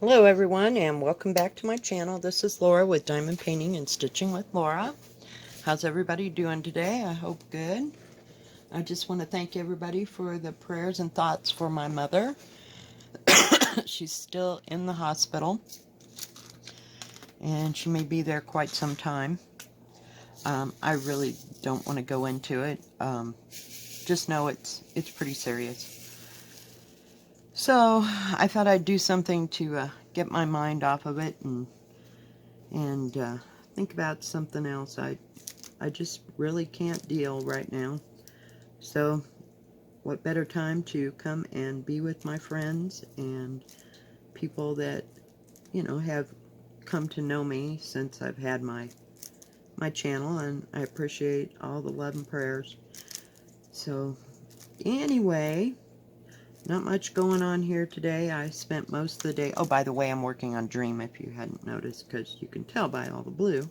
Hello everyone and welcome back to my channel. This is Laura with Diamond Painting and Stitching with Laura. How's everybody doing today? I hope good. I just want to thank everybody for the prayers and thoughts for my mother. She's still in the hospital and she may be there quite some time. I really don't want to go into it. Just know it's pretty serious. So I thought I'd do something to get my mind off of it and think about something else. I just really can't deal right now. So what better time to come and be with my friends and people that, have come to know me since I've had my channel, and I appreciate all the love and prayers. So anyway, not much going on here today. I spent most of the day, oh, by the way, I'm working on Dream if you hadn't noticed, because you can tell by all the blue.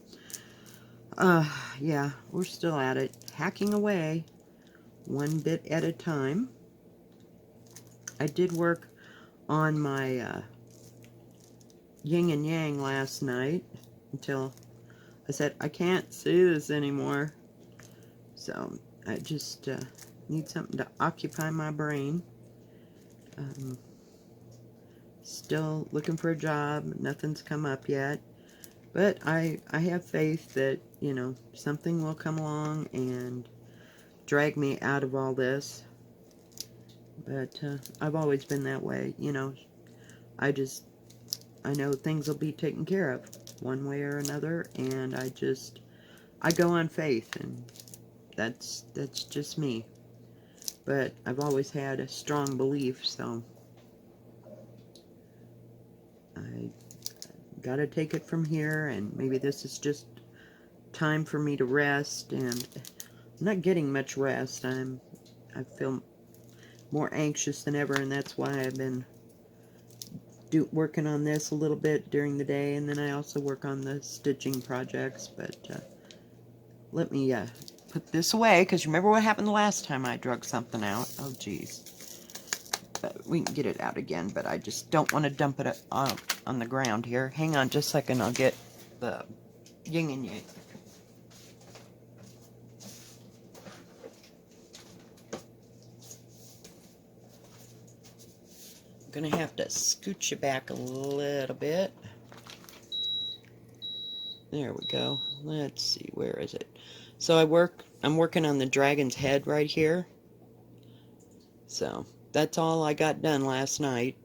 Yeah, we're still at it, hacking away, one bit at a time. I did work on my yin and yang last night until I said, I can't see this anymore. So I just need something to occupy my brain. Still looking for a job. Nothing's come up yet. But I have faith that, something will come along and drag me out of all this. But I've always been that way, I know things will be taken care of one way or another, and I go on faith, and that's just me. But I've always had a strong belief, so I gotta take it from here, and maybe this is just time for me to rest, and I'm not getting much rest. I feel more anxious than ever, and that's why I've been working on this a little bit during the day, and then I also work on the stitching projects. But let me put this away, because remember what happened the last time I drug something out. Oh geez, but we can get it out again, but I just don't want to dump it on the ground here. Hang on just a second, I'll get the yin and yang. Gonna have to scooch you back a little bit. There we go. Let's see, where is it? So I'm working on the dragon's head right here. So that's all I got done last night.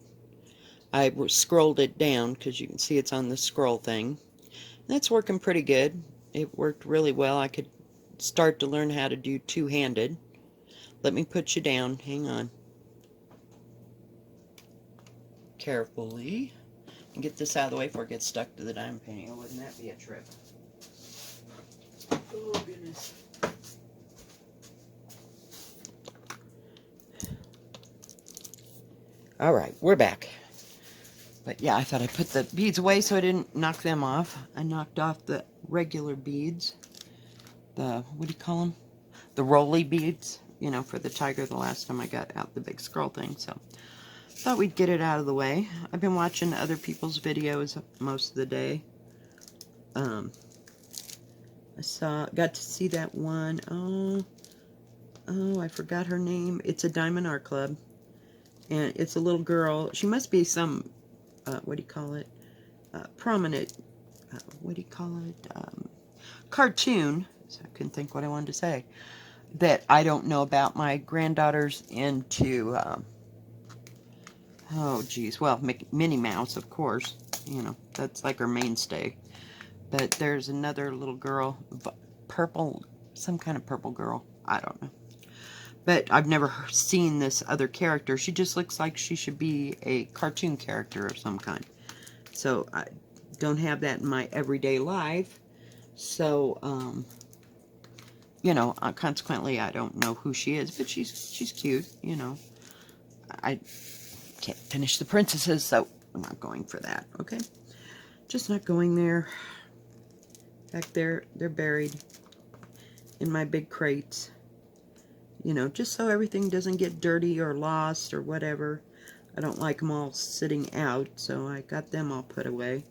I scrolled it down because you can see it's on the scroll thing. That's working pretty good. It worked really well. I could start to learn how to do two-handed. Let me put you down. Hang on. Carefully. And get this out of the way before it gets stuck to the diamond painting. Oh, wouldn't that be a trip? Oh, goodness. Alright, we're back. But yeah, I thought I'd put the beads away so I didn't knock them off. I knocked off the regular beads. The, what do you call them? The rolly beads, for the tiger the last time I got out the big scroll thing. So thought we'd get it out of the way. I've been watching other people's videos most of the day. Got to see that one. Oh, I forgot her name. It's a Diamond Art Club. And it's a little girl. She must be some, what do you call it? Prominent, what do you call it? Cartoon. So I couldn't think what I wanted to say. That I don't know about. My granddaughter's into, oh geez, well, Minnie Mouse, of course. That's like her mainstay. But there's another little girl, purple, some kind of purple girl. I don't know. But I've never seen this other character. She just looks like she should be a cartoon character of some kind. So I don't have that in my everyday life. So, consequently, I don't know who she is. But she's cute, I can't finish the princesses, so I'm not going for that, okay? Just not going there. Back there, they're buried in my big crates. Just so everything doesn't get dirty or lost or whatever. I don't like them all sitting out, so I got them all put away.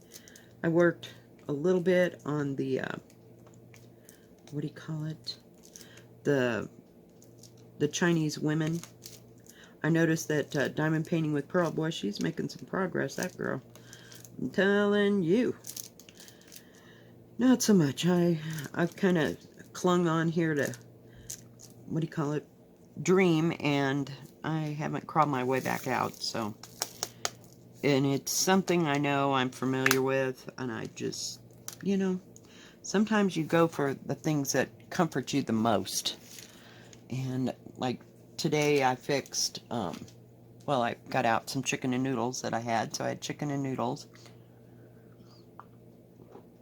I worked a little bit on the, what do you call it? The Chinese women. I noticed that Diamond Painting with Pearl, boy, she's making some progress, that girl. I'm telling you. Not so much. I've kind of clung on here to, what do you call it, dream, and I haven't crawled my way back out, so. And it's something I know I'm familiar with, and I just, you know, sometimes you go for the things that comfort you the most. And like today I fixed, well, I got out some chicken and noodles that I had, so I had chicken and noodles.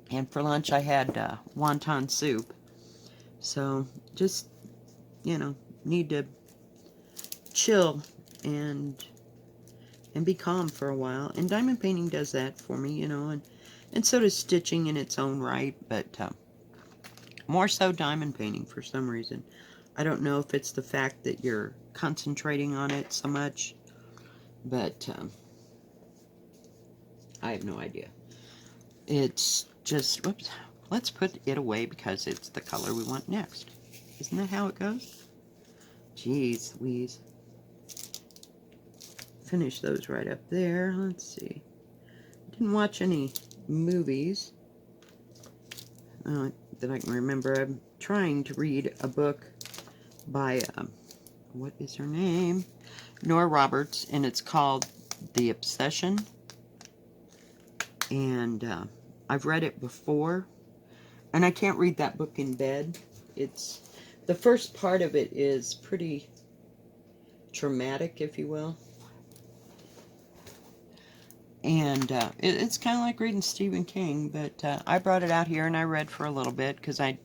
And for lunch I had wonton soup. So just, you know, need to chill and be calm for a while. And diamond painting does that for me, you know, and so does stitching in its own right, but more so diamond painting for some reason. I don't know if it's the fact that you're concentrating on it so much, but I have no idea. It's just, whoops, let's put it away because it's the color we want next. Isn't that how it goes? Jeez Louise. Finish those right up there. Let's see. Didn't watch any movies that I can remember. I'm trying to read a book by, what is her name? Nora Roberts, and it's called The Obsession. And I've read it before, and I can't read that book in bed. It's, the first part of it is pretty traumatic, if you will. And it's kind of like reading Stephen King, but I brought it out here and I read for a little bit because I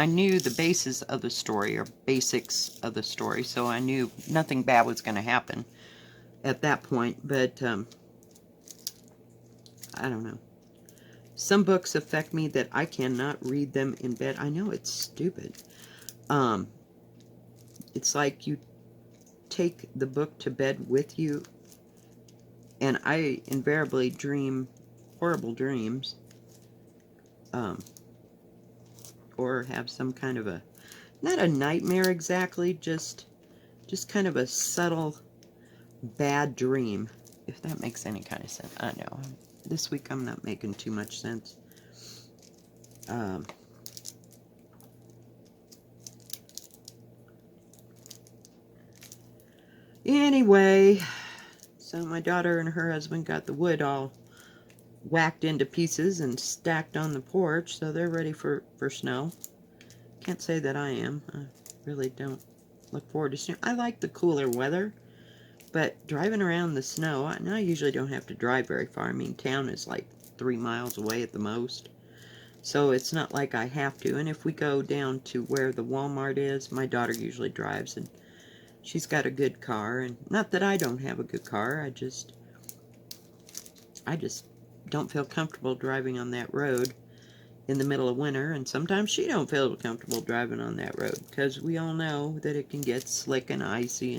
knew the basis of the story, or basics of the story, so I knew nothing bad was going to happen at that point. But I don't know. Some books affect me that I cannot read them in bed. I know it's stupid. It's like you take the book to bed with you, and I invariably dream horrible dreams, or have some kind of a, not a nightmare exactly, just kind of a subtle bad dream, if that makes any kind of sense. I know, this week I'm not making too much sense. Anyway, so my daughter and her husband got the wood all whacked into pieces and stacked on the porch, so they're ready for snow. Can't say that I am. I really don't look forward to snow. I like the cooler weather, but driving around the snow, I usually don't have to drive very far. I mean, town is like 3 miles away at the most, so it's not like I have to. And if we go down to where the Walmart is, my daughter usually drives, and she's got a good car. And not that I don't have a good car, I just don't feel comfortable driving on that road in the middle of winter, and sometimes she don't feel comfortable driving on that road, because we all know that it can get slick and icy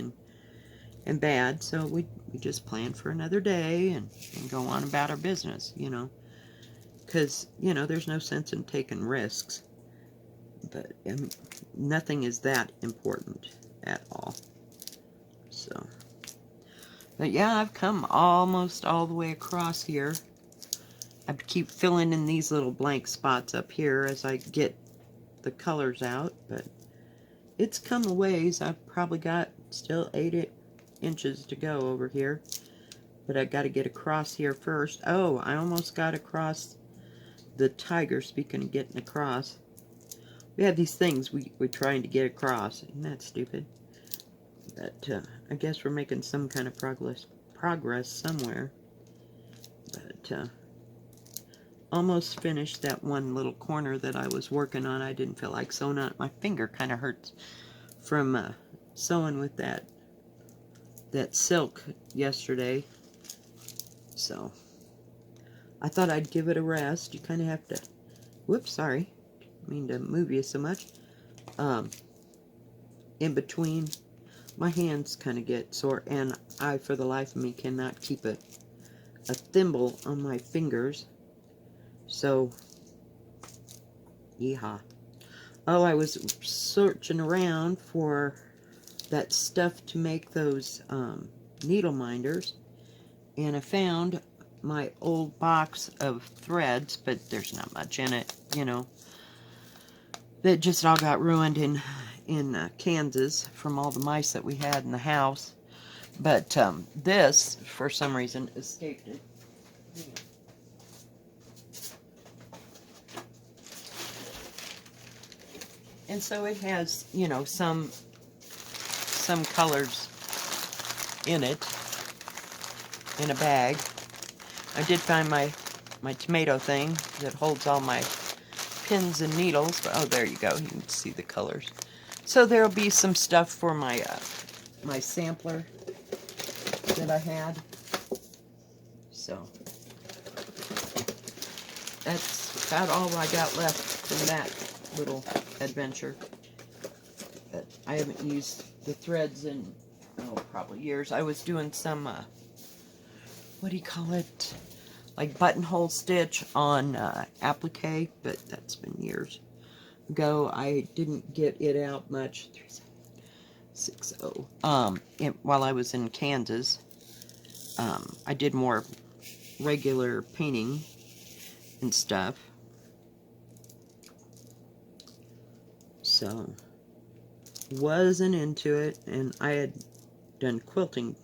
and bad, so we just plan for another day and go on about our business, you know, because, you know, there's no sense in taking risks, but nothing is that important at all, so, but yeah, I've come almost all the way across here. I have to keep filling in these little blank spots up here as I get the colors out, but it's come a ways. I've probably got still 8 inches to go over here, but I got to get across here first. Oh, I almost got across the tiger. Speaking of getting across, we have these things we're trying to get across. Isn't that stupid? But I guess we're making some kind of progress somewhere. But almost finished that one little corner that I was working on. I didn't feel like sewing on it. My finger kind of hurts from sewing with that silk yesterday. So I thought I'd give it a rest. You kind of have to, whoops, sorry, didn't mean to move you so much. In between my hands kind of get sore, and I, for the life of me, cannot keep a thimble on my fingers. So, yeehaw. Oh, I was searching around for that stuff to make those needle minders, and I found my old box of threads, but there's not much in it, you know. That just all got ruined in Kansas from all the mice that we had in the house. But this, for some reason, escaped it. And so it has, you know, some colors in it, in a bag. I did find my tomato thing that holds all my pins and needles. Oh, there you go. You can see the colors. So there'll be some stuff for my my sampler that I had. So that's about all I got left from that little adventure. But I haven't used the threads in, oh, probably years. I was doing some, what do you call it? Like buttonhole stitch on applique, but that's been years ago. I didn't get it out much. 3760. While I was in Kansas, I did more regular painting and stuff. So, wasn't into it, and I had done quilting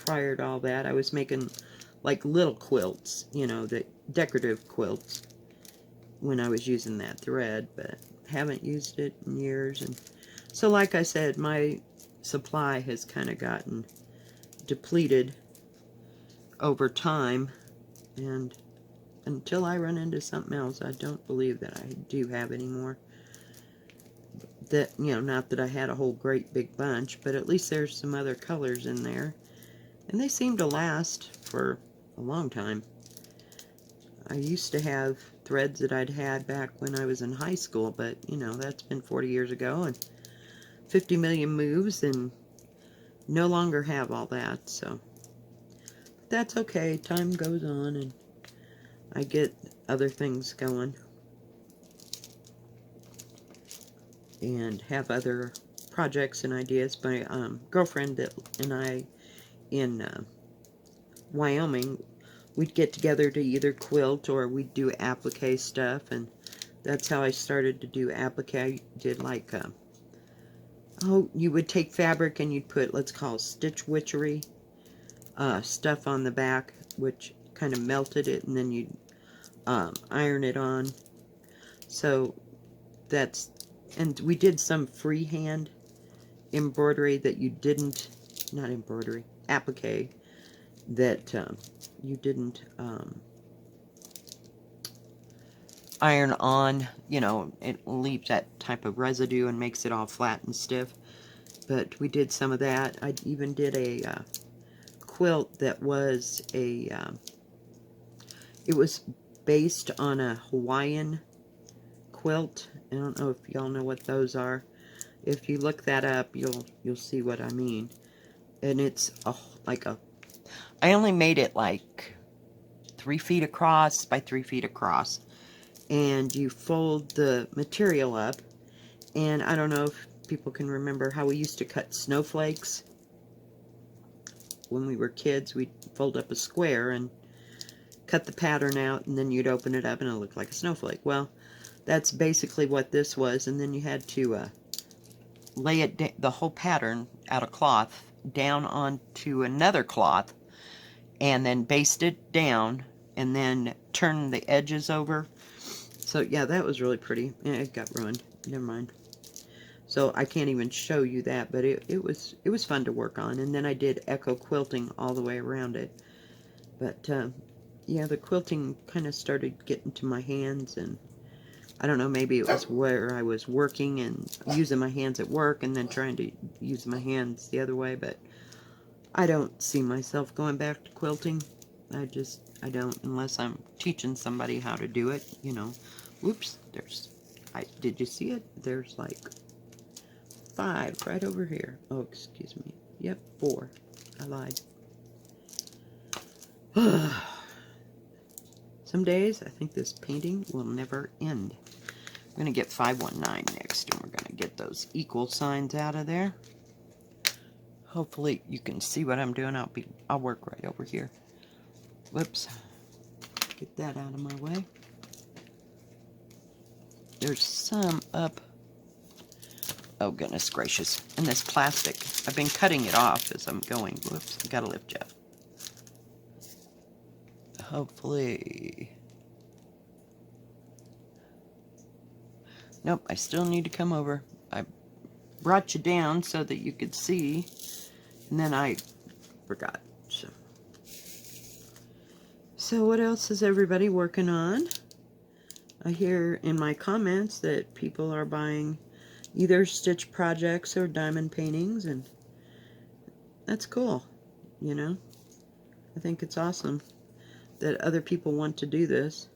prior to all that. I was making like little quilts, you know, the decorative quilts when I was using that thread, but haven't used it in years. And so, like I said, my supply has kind of gotten depleted over time, and until I run into something else, I don't believe that I do have any more. That, you know, not that I had a whole great big bunch, but at least there's some other colors in there, and they seem to last for a long time. I used to have threads that I'd had back when I was in high school, but, you know, that's been 40 years ago, and 50 million moves, and no longer have all that, so. But that's okay. Time goes on, and I get other things going, and have other projects and ideas. My girlfriend and I in Wyoming, we'd get together to either quilt or we'd do applique stuff, and that's how I started to do applique. I did like, oh, you would take fabric and you'd put, let's call it stitch witchery stuff on the back, which kind of melted it, and then you'd iron it on. So that's, and we did some freehand embroidery that you didn't, not embroidery, applique, that you didn't iron on. You know, it leaves that type of residue and makes it all flat and stiff. But we did some of that. I even did a quilt that was a, it was based on a Hawaiian quilt. I don't know if y'all know what those are. If you look that up, you'll see what I mean. And it's I only made it like 3 feet across by 3 feet across. And you fold the material up. And I don't know if people can remember how we used to cut snowflakes. When we were kids, we'd fold up a square and cut the pattern out, and then you'd open it up and it looked like a snowflake. Well, that's basically what this was, and then you had to lay it, the whole pattern out of cloth, down onto another cloth, and then baste it down, and then turn the edges over. So yeah, that was really pretty. It got ruined. Never mind. So I can't even show you that, but it was fun to work on. And then I did echo quilting all the way around it. But yeah, the quilting kind of started getting to my hands, and I don't know, maybe it was where I was working and using my hands at work and then trying to use my hands the other way, but I don't see myself going back to quilting. I don't, unless I'm teaching somebody how to do it, you know. Whoops, did you see it? There's like 5 right over here. Oh, excuse me. Yep, 4. I lied. Some days I think this painting will never end. I'm going to get 519 next, and we're going to get those equal signs out of there. Hopefully you can see what I'm doing. I'll work right over here. Whoops. Get that out of my way. There's some up. Oh, goodness gracious. And this plastic. I've been cutting it off as I'm going. Whoops. I gotta lift you up. Hopefully. Nope, I still need to come over. I brought you down so that you could see. And then I forgot. So what else is everybody working on? I hear in my comments that people are buying either stitch projects or diamond paintings, and that's cool, you know. I think it's awesome that other people want to do this,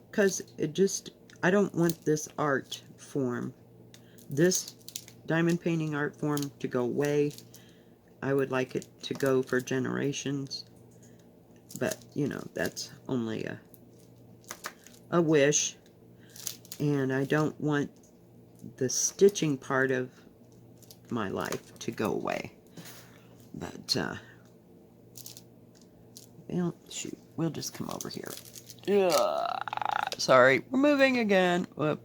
because I don't want this art form, this diamond painting art form, to go away. I would like it to go for generations, but you know, that's only a wish, and I don't want the stitching part of my life to go away. But well, shoot, we'll just come over here. Sorry, we're moving again. Whoop.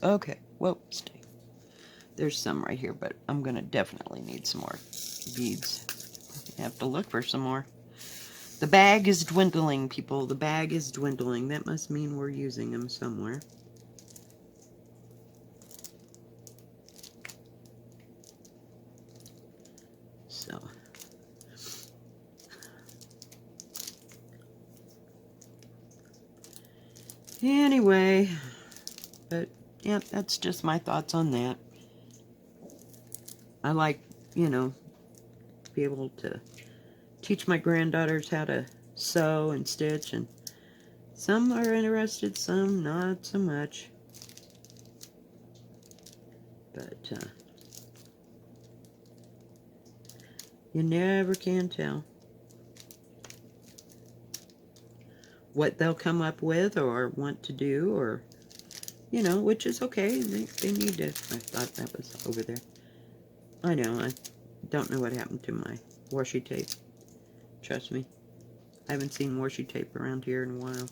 Okay, whoa, stay. There's some right here, but I'm gonna definitely need some more beads. I have to look for some more. The bag is dwindling, people. The bag is dwindling. That must mean we're using them somewhere. So. Anyway, but yeah, that's just my thoughts on that. I like, you know, be able to teach my granddaughters how to sew and stitch, and some are interested, some not so much. But you never can tell what they'll come up with or want to do, or, you know, which is okay. They need to. I thought that was over there. I know, I don't know what happened to my washi tape. Trust me. I haven't seen washi tape around here in a while.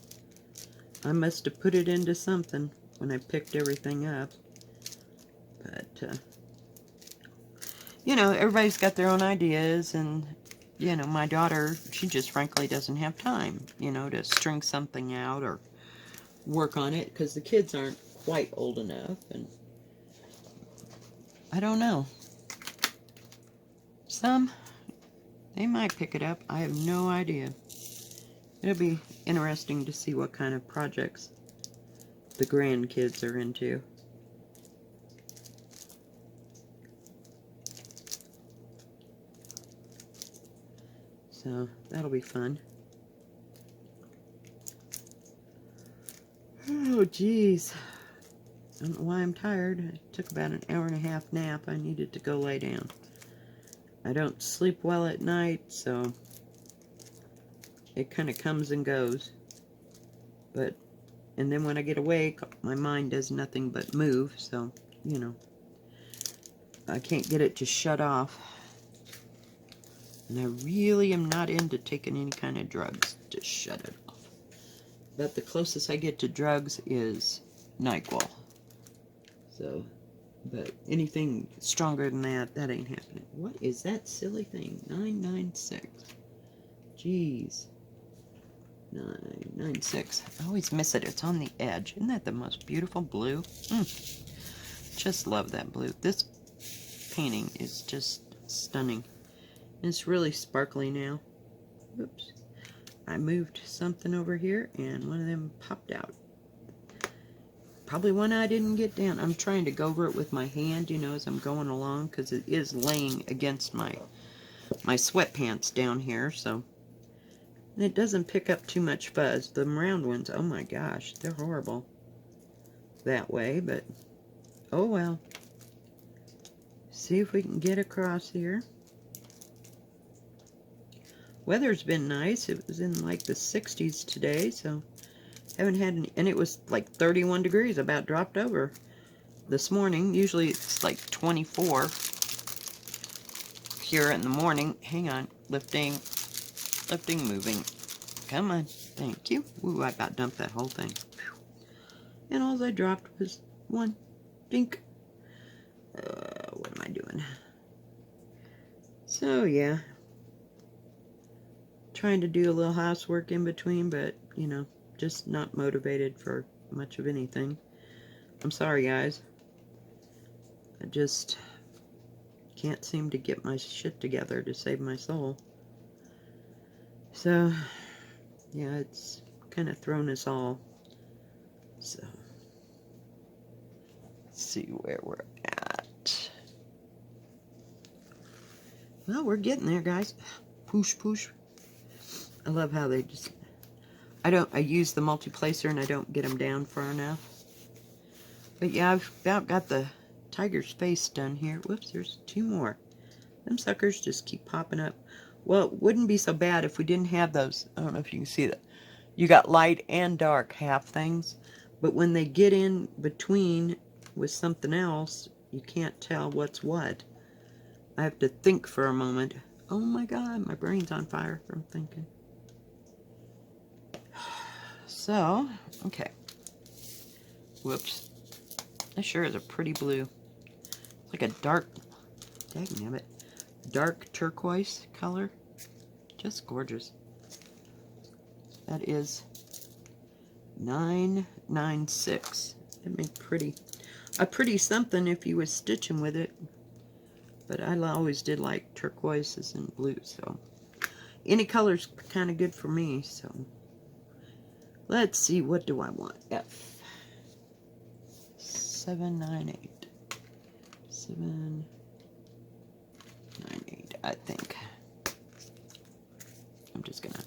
I must have put it into something when I picked everything up. But, you know, everybody's got their own ideas, and, you know, my daughter, she just frankly doesn't have time, you know, to string something out or work on it, because the kids aren't quite old enough, and I don't know. Some, they might pick it up. I have no idea. It'll be interesting to see what kind of projects the grandkids are into. So, that'll be fun. Oh, geez. I don't know why I'm tired. I took about an hour and a half nap. I needed to go lay down. I don't sleep well at night, so it kind of comes and goes. And then when I get awake, my mind does nothing but move, so, you know, I can't get it to shut off. And I really am not into taking any kind of drugs to shut it off. But the closest I get to drugs is NyQuil. So, but anything stronger than that, that ain't happening. What is that silly thing? 996. Jeez. 996. I always miss it. It's on the edge. Isn't that the most beautiful blue? Just love that blue. This painting is just stunning. It's really sparkly now. Oops. I moved something over here and one of them popped out. Probably one I didn't get down. I'm trying to go over it with my hand, you know, as I'm going along, because it is laying against my sweatpants down here, so. And it doesn't pick up too much fuzz. The round ones, oh my gosh, they're horrible that way, but oh well. See if we can get across here. Weather's been nice. It was in like the 60s today, so haven't had any, and it was like 31 degrees, about dropped over this morning. Usually it's like 24 here in the morning. Hang on, lifting, moving. Come on, thank you. Ooh, I about dumped that whole thing. Whew. And all I dropped was one dink. What am I doing? So yeah, trying to do a little housework in between, but you know, just not motivated for much of anything. I'm sorry, guys. I just can't seem to get my shit together to save my soul. So, yeah, it's kind of thrown us all. So, let's see where we're at. Well, we're getting there, guys. Push, push. I love how they just... I use the multi-placer and I don't get them down far enough. But yeah, I've about got the tiger's face done here. Whoops, there's two more. Them suckers just keep popping up. Well, it wouldn't be so bad if we didn't have those. I don't know if you can see that. You got light and dark half things. But when they get in between with something else, you can't tell what's what. I have to think for a moment. Oh my God, my brain's on fire from thinking. So, okay. Whoops. That sure is a pretty blue. It's like a dark, dangnabbit, dark turquoise color. Just gorgeous. That is 996. It'd make pretty, a pretty something if you was stitching with it. But I always did like turquoises and blues, so any color's kind of good for me. So let's see, what do I want? F 798. 798, I think. I'm just gonna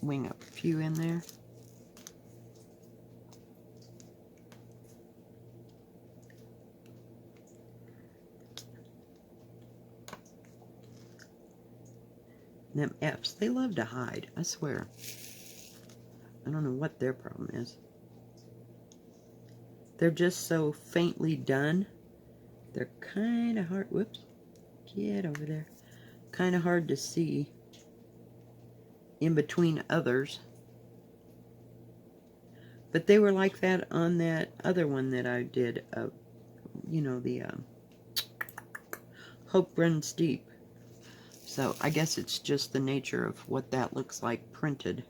wing up a few in there. Them F's, they love to hide, I swear. I don't know what their problem is. They're just so faintly done. They're kind of hard. Whoops. Get over there. Kind of hard to see in between others. But they were like that on that other one that I did. You know, the Hope Runs Deep. So I guess it's just the nature of what that looks like printed.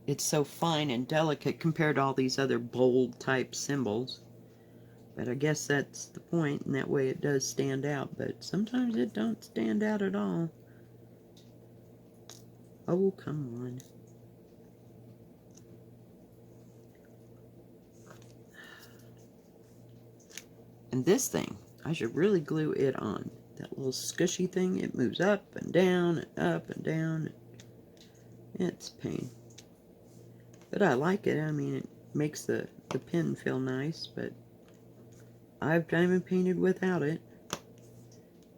It's so fine and delicate compared to all these other bold type symbols. But I guess that's the point, and that way it does stand out. But sometimes it don't stand out at all. Oh, come on. And this thing, I should really glue it on. That little squishy thing, it moves up and down and up and down. It's a pain. But I like it. I mean, it makes the pen feel nice, but I've diamond painted without it.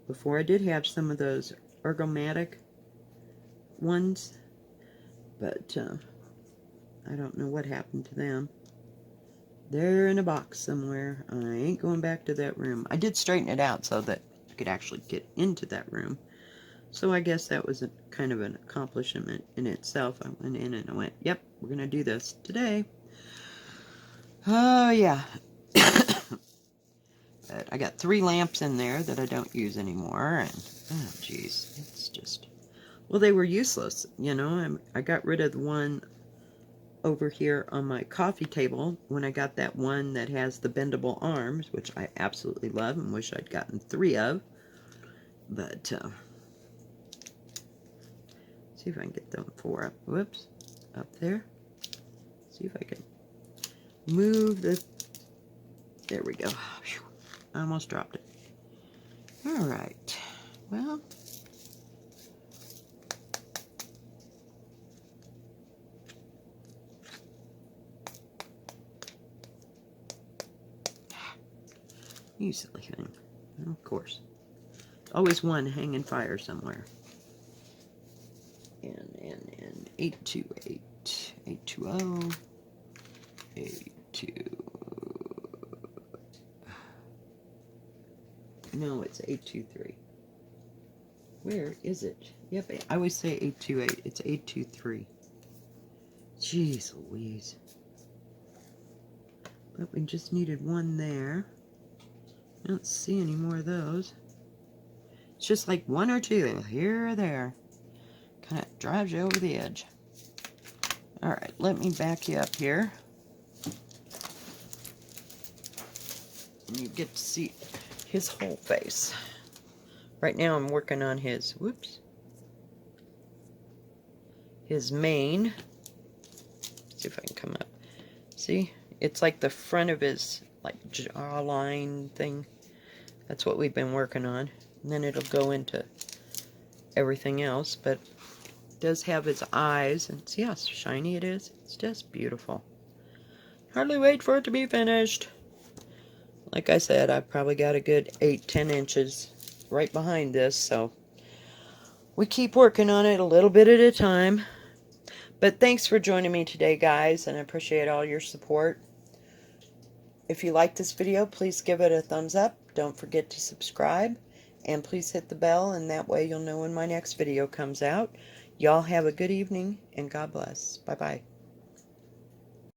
Before I did have some of those ergomatic ones, but I don't know what happened to them. They're in a box somewhere. I ain't going back to that room. I did straighten it out so that I could actually get into that room. So I guess that was a kind of an accomplishment in itself. I went in and I went, yep, we're going to do this today. Oh, yeah. But I got 3 lamps in there that I don't use anymore. And, oh, jeez, it's just... Well, they were useless, you know. I got rid of the one over here on my coffee table when I got that one that has the bendable arms, which I absolutely love and wish I'd gotten 3 of. But, see if I can get them 4 up. Whoops. Up there. See if I can move the... There we go. Whew. I almost dropped it. Alright. Well... You silly thing. Of course. Always one hanging fire somewhere. And 828, 820, 82. No, it's 823. Where is it? Yep, I always say 828. It's 823. Jeez Louise. But we just needed one there. I don't see any more of those. It's just like one or two here or there. Kind of drives you over the edge. Alright, let me back you up here. And you get to see his whole face. Right now I'm working on his, whoops, his mane. Let's see if I can come up. See? It's like the front of his like jawline thing. That's what we've been working on. And then it'll go into everything else, but it does have his eyes, and see how shiny it is? It's just beautiful. Hardly wait for it to be finished. Like I said, I've probably got a good 8-10 inches right behind this, so we keep working on it a little bit at a time. But thanks for joining me today, guys, and I appreciate all your support. If you like this video, please give it a thumbs up. Don't forget to subscribe, and please hit the bell, and that way you'll know when my next video comes out. Y'all have a good evening, and God bless. Bye-bye.